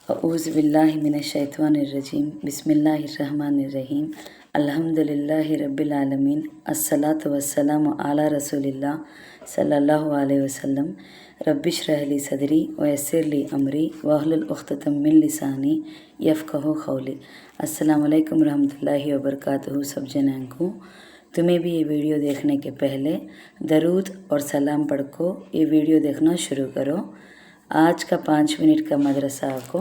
अऊज़ु बिल्लाहि मिनश्शैतानिर्रजीम बिस्मिल्लाहिर्रहमानिर्रहीम अल्हम्दुलिल्लाहि रब्बिल आलमीन अस्सलातु वस्सलामु अला रसूलिल्लाह सल्लल्लाहु अलैहि वसल्लम रब्बिश्रह ली सदरी वयस्सिर ली अमरी वहलुल उक़्दतम मिन लिसानी यफ़क़हू क़ौली। अस्सलामु अलैकुम रहमतुल्लाहि व बरकातुहू। सब जनां को तुम्हें भी ये वीडियो देखने के पहले दरूद और सलाम पढ़ को ये वीडियो देखना शुरू करो। आज का 5 मिनट का मदरसा को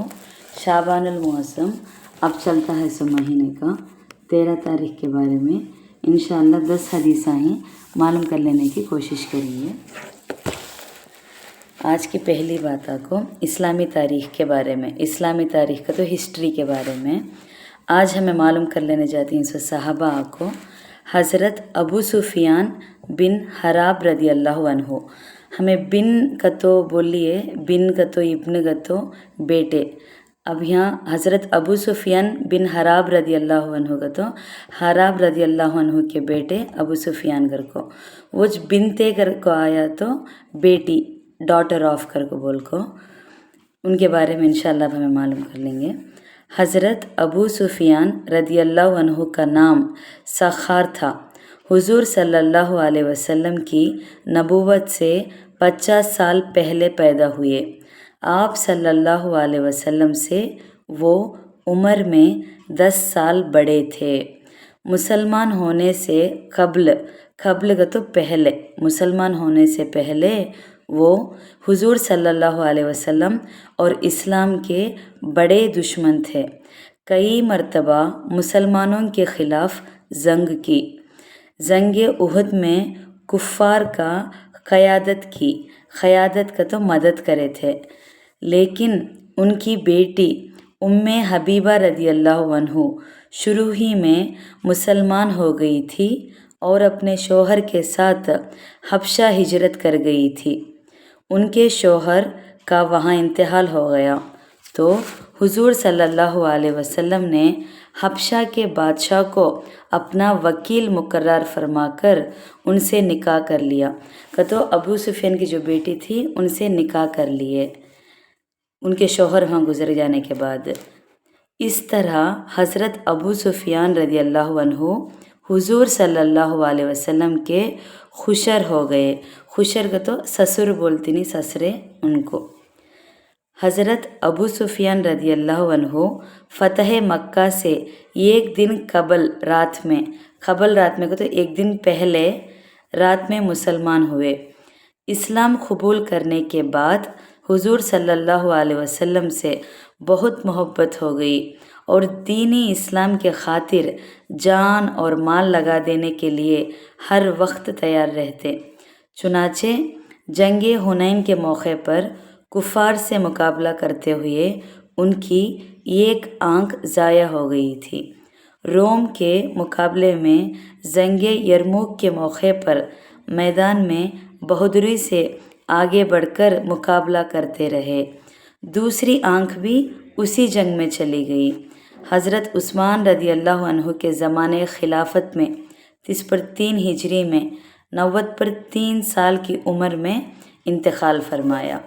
शाबानुल मुअज़्ज़म अब चलता है इस महीने का 13 तारीख के बारे में इंशाअल्लाह 10 हदीसा ही मालूम कर लेने की कोशिश करेंगे। आज की पहली बात को इस्लामी तारीख़ के बारे में, इस्लामी तारीख़ का तो हिस्ट्री के बारे में आज हमें मालूम कर लेने जाती हैं। सहाबा को हज़रत अबू सुफियान बिन हराब रदी अल्लाह अन्हु, हमें बिन का तो बोलिए, बिन का तो इब्न का तो बेटे। अब यहाँ हज़रत अबू सुफियान बिन हराब रदी अल्लाह अन्हु का तो हराब रदी अल्लाह अन्हु के बेटे अबू सुफियान कर को वो बिनते कर को आया तो बेटी, डॉटर ऑफ कर को बोल को उनके बारे में इंशाअल्लाह हमें मालूम कर लेंगे। हज़रत अबू सुफियान रदी अल्लाह अन्हु का नाम सखार था। हुजूर सल्लल्लाहु अलैहि वसल्लम की नबूवत से 50 साल पहले पैदा हुए। आप सल्लल्लाहु अलैहि वसल्लम से वो उम्र में 10 साल बड़े थे। मुसलमान होने से कब्ल का तो पहले, मुसलमान होने से पहले वो हुजूर सल्लल्लाहु अलैहि वसल्लम और इस्लाम के बड़े दुश्मन थे। कई मर्तबा मुसलमानों के ख़िलाफ़ जंग की, जंगे उहद में कुफ़ार का क़यादत का तो मदद करे थे। लेकिन उनकी बेटी उम्मे हबीबा रदी अल्लाह अन्हु शुरू ही में मुसलमान हो गई थी और अपने शौहर के साथ हबशा हिजरत कर गई थी। उनके शौहर का वहाँ इंतकाल हो गया तो हुजूर सल्लल्लाहु अलैहि वसल्लम ने हबशा के बादशाह को अपना वकील मुकर्रर फरमाकर उनसे निकाह कर लिया। तो अबू सुफियान की जो बेटी थी उनसे निकाह कर लिए उनके शौहर वहाँ गुजर जाने के बाद। इस तरह हज़रत अबू सुफियान रदी अल्लाह अन्हु हुजूर सल्लल्लाहु अलैहि वसल्लम के खुशर हो गए। खुशर का तो ससुर बोलती नहीं, ससुरे उनको। हज़रत अबू सुफियान रदी अल्लाह अन्हु फ़तह मक्का से एक दिन कबल रात में को तो एक दिन पहले रात में मुसलमान हुए। इस्लाम कबूल करने के बाद हुजूर सल्लल्लाहु अलैहि वसल्लम से बहुत मोहब्बत हो गई और दीनी इस्लाम के खातिर जान और माल लगा देने के लिए हर वक्त तैयार रहते। चुनाचे जंगे हुनैन के मौके पर कुफ़ार से मुकाबला करते हुए उनकी एक आंख ज़ाया हो गई थी। रोम के मुकाबले में जंगे यरमुक के मौके पर मैदान में बहादुरी से आगे बढ़कर मुकाबला करते रहे। दूसरी आंख भी उसी जंग में चली गई। हज़रत उस्मान रदी अल्लाह अन्हु के ज़माने खिलाफत में 3 हिजरी में 3 साल की उम्र में इंतकाल फरमाया।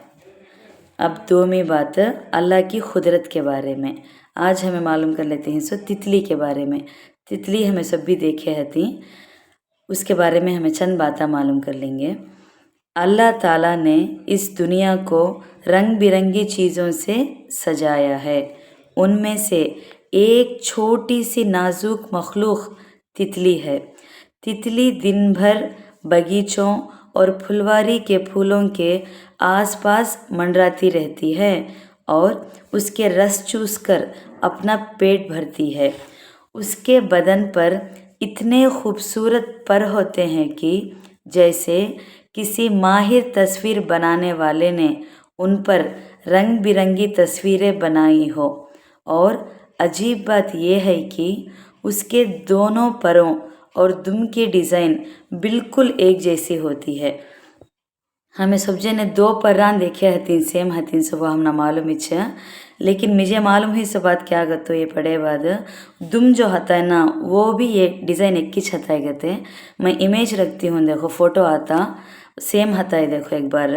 अब दोवीं बात अल्लाह की खुदरत के बारे में आज हमें मालूम कर लेते हैं। तितली के बारे में, तितली हमें सब भी देखे हती, उसके बारे में हमें चंद बातें मालूम कर लेंगे। अल्लाह ताला ने इस दुनिया को रंग बिरंगी चीज़ों से सजाया है। उनमें से एक छोटी सी नाजुक मखलूक तितली है। तितली दिन भर बगीचों और फुलवारी के फूलों के आसपास मंडराती रहती है और उसके रस चूसकर अपना पेट भरती है। उसके बदन पर इतने खूबसूरत पर होते हैं कि जैसे किसी माहिर तस्वीर बनाने वाले ने उन पर रंग बिरंगी तस्वीरें बनाई हो। और अजीब बात यह है कि उसके दोनों परों और दुम की डिज़ाइन बिल्कुल एक जैसी होती है। हमें सब जने 2 पर्रान देखे हतीन, सेम हतीन, सब हम ना मालूम इच्छा, लेकिन मुझे मालूम है सब बात क्या गतो ये पढ़े बाद दुम जो हता है ना वो भी ये डिज़ाइन एक ही हता है गते। मैं इमेज रखती हूँ, देखो फ़ोटो आता सेम हता है, देखो एक बार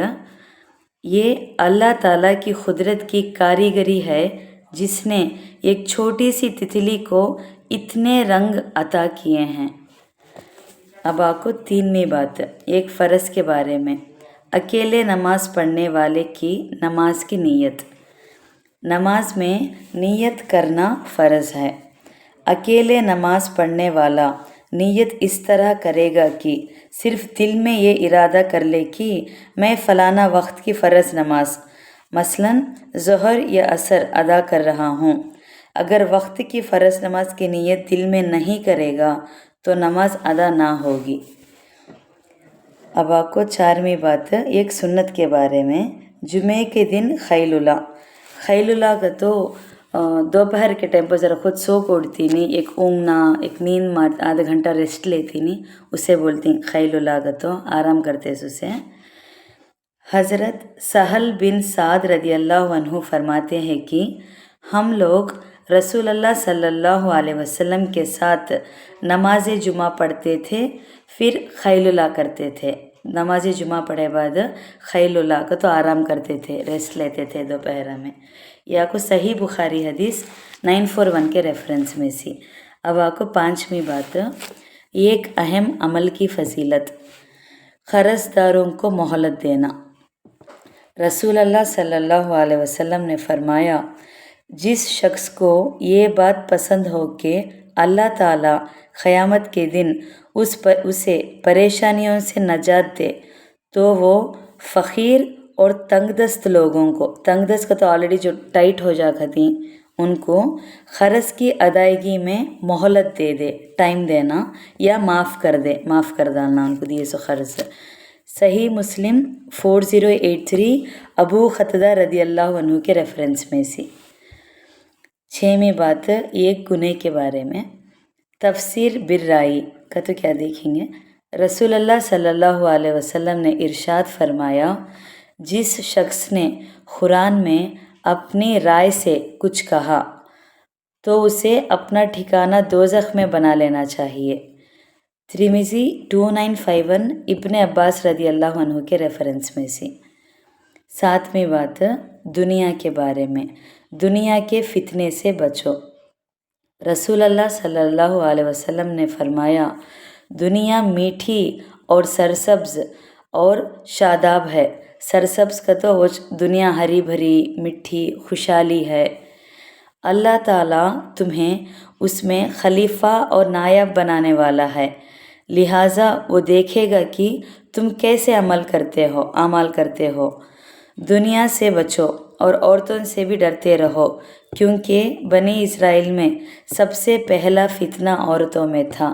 ये अल्लाह ताला की कुदरत की कारीगरी है जिसने एक छोटी सी तितली को इतने रंग अता किए हैं। अब आपको 3वीं बात, एक फ़र्ज़ के बारे में। अकेले नमाज पढ़ने वाले की नमाज की नीयत। नमाज में नीयत करना फ़र्ज़ है। अकेले नमाज पढ़ने वाला नीयत इस तरह करेगा कि सिर्फ दिल में ये इरादा कर ले कि मैं फ़लाना वक्त की फ़र्ज़ नमाज मसलन ज़ोहर या असर अदा कर रहा हूँ। अगर वक्त की फ़र्ज़ नमाज की नीयत दिल में नहीं करेगा तो नमाज अदा ना होगी। अब आपको 4वीं बात, एक सुन्नत के बारे में। जुमे के दिन खैलुला का तो दोपहर के टाइम पर ज़रा खुद सो के उठती नहीं, एक ऊँगना, एक नींद मार, आधा घंटा रेस्ट लेती नहीं, उसे बोलती खैलुला का तो आराम करते उसे। हज़रत सहल बिन साद रदियल्लाहु अन्हु फरमाते हैं कि हम लोग रसूल अल्लाह सल्लल्लाहु अलैहि वसल्लम के साथ नमाज जुमा पढ़ते थे, फिर खैलुला करते थे। नमाज जुमा पढ़े बाद खैलुला का तो आराम करते थे, रेस्ट लेते थे दोपहर में। यह आपको सही बुखारी हदीस 941 के रेफरेंस में सी। अब आपको 5वीं बात, एक अहम अमल की फजीलत, कर्ज़दारों को मोहलत देना। रसूल अल्लाह सल्लल्लाहु अलैहि वसल्लम ने फरमाया, जिस शख्स को ये बात पसंद हो कि अल्लाह ताला क़यामत के दिन उसे परेशानियों से नजात दे तो वो फ़कीर और तंगदस्त लोगों को, तंगदस्त का तो ऑलरेडी जो टाइट हो जा थी, उनको क़र्ज़ की अदायगी में मोहलत दे दे, टाइम देना या माफ़ कर डालना उनको दिए सो क़र्ज़। सही मुस्लिम 4083 अबू ख़तदा रदियल्लाहु अन्हु के रेफरेंस में सी। 6वीं बात, एक गुने के बारे में। तफसीर बिर्राई का तो क्या देखेंगे। रसूल अल्लाह सल्लल्लाहु अलैहि वसल्लम ने इरशाद फरमाया, जिस शख्स ने कुरान में अपनी राय से कुछ कहा तो उसे अपना ठिकाना दोज़ख में बना लेना चाहिए। तिर्मिज़ी 2951 इब्ने अब्बास रदियल्लाहु अन्हु के रेफरेंस में से। 7वीं बात, दुनिया के बारे में। दुनिया के फितने से बचो। रसूल अल्लाह सल्लल्लाहु अलैहि वसल्लम ने फरमाया, दुनिया मीठी और सरसब्ज़ और शादाब है। सरसब्ज़ का तो वो दुनिया हरी भरी मिठी खुशहाली है। अल्लाह ताला तुम्हें उसमें खलीफा और नायब बनाने वाला है, लिहाजा वो देखेगा कि तुम कैसे अमल करते हो। दुनिया से बचो और औरतों से भी डरते रहो, क्योंकि बनी इस्राइल में सबसे पहला फितना औरतों में था।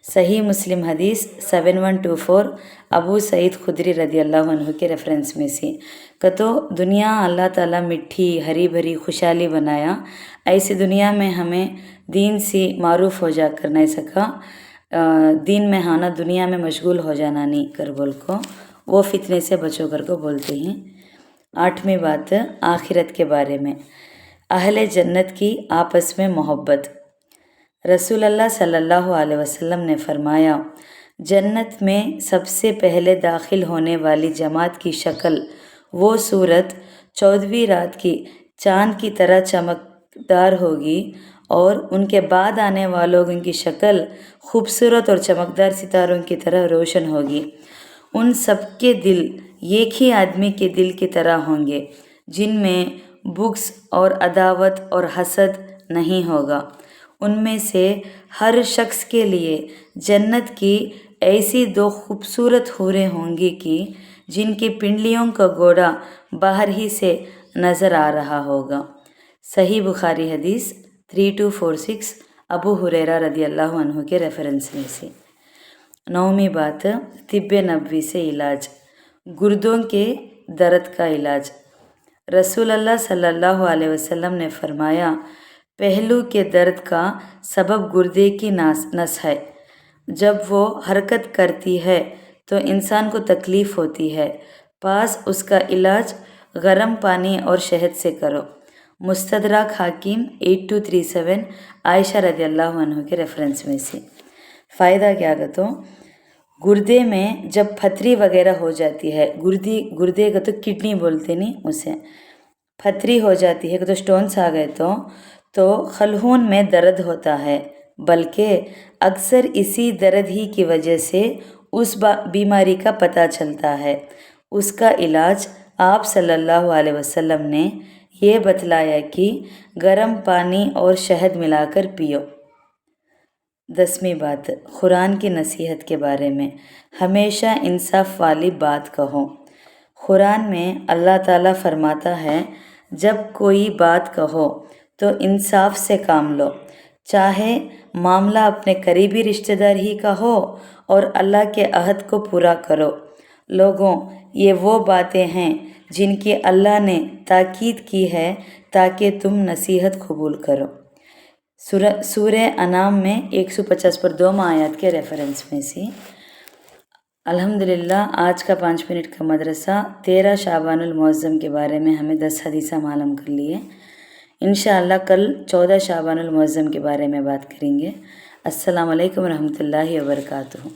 सही मुस्लिम हदीस 7124 अबू सईद खुदरी रदियल्लाहु अन्हु के रेफरेंस में सी। तो दुनिया अल्लाह ताला मिठी हरी भरी खुशहाली बनाया, ऐसी दुनिया में हमें दीन से मारूफ हो जा कर नहीं सका, दीन में हाना दुनिया में मशगूल हो जाना नहीं कर बोल को वो फितने से बचो कर को बोलते हैं। 8वीं बात, आखिरत के बारे में। अहले जन्नत की आपस में मोहब्बत। रसूल अल्लाह सल्लल्लाहु अलैहि वसल्लम ने फरमाया, जन्नत में सबसे पहले दाखिल होने वाली जमात की शक्ल वो सूरत 14वीं रात की चाँद की तरह चमकदार होगी और उनके बाद आने वालों की शक्ल खूबसूरत और चमकदार सितारों की तरह रोशन होगी। उन सबके दिल एक ही आदमी के दिल की तरह होंगे, जिनमें बुग़्ज़ और अदावत और हसद नहीं होगा। उनमें से हर शख्स के लिए जन्नत की ऐसी 2 खूबसूरत हूरें होंगी कि जिनकी पिंडलियों का गोड़ा बाहर ही से नज़र आ रहा होगा। सही बुखारी हदीस 3246 अबू हुरैरा रदियल्लाहु अन्हु के रेफरेंस में से। 9वीं बात, तिब्बे नबवी से इलाज, गुर्दों के दर्द का इलाज। रसूल अल्लाह सल्लल्लाहु अलैहि वसल्लम ने फरमाया, पहलू के दर्द का सबब गुर्दे की नस है। जब वो हरकत करती है तो इंसान को तकलीफ़ होती है, पास उसका इलाज गरम पानी और शहद से करो। मुस्तदरक हाकिम 8237 आयशा रदियल्लाहु अन्हु के रेफरेंस में से। फ़ायदा क्या तो गुर्दे में जब पथरी वगैरह हो जाती है, गुर्दे का तो किडनी बोलते नहीं, उसे पथरी हो जाती है तो स्टोन्स आ गए तो खलहून में दर्द होता है, बल्कि अक्सर इसी दर्द ही की वजह से उस बीमारी का पता चलता है। उसका इलाज आप सल्लल्लाहु अलैहि वसल्लम ने ये बतलाया कि गर्म पानी और शहद मिलाकर पियो। 10वीं बात, कुरान की नसीहत के बारे में। हमेशा इंसाफ वाली बात कहो। कुरान में अल्लाह ताला फरमाता है, जब कोई बात कहो तो इंसाफ से काम लो, चाहे मामला अपने करीबी रिश्तेदार ही का हो, और अल्लाह के अहद को पूरा करो। लोगों, ये वो बातें हैं जिनकी अल्लाह ने ताकीद की है ताकि तुम नसीहत कबूल करो। सूरह अनाम में 150 पर 2 आयत के रेफरेंस में से। अल्हम्दुलिल्लाह, आज का 5 मिनट का मदरसा 13 शाबानुल मुअज़्ज़म के बारे में हमें 10 हदीसा मालूम कर लिए। इंशाअल्लाह कल 14 शाबानुल मुअज़्ज़म के बारे में बात करेंगे। अस्सलामु अलैकुम रहमतुल्लाहि व बरकातुहू।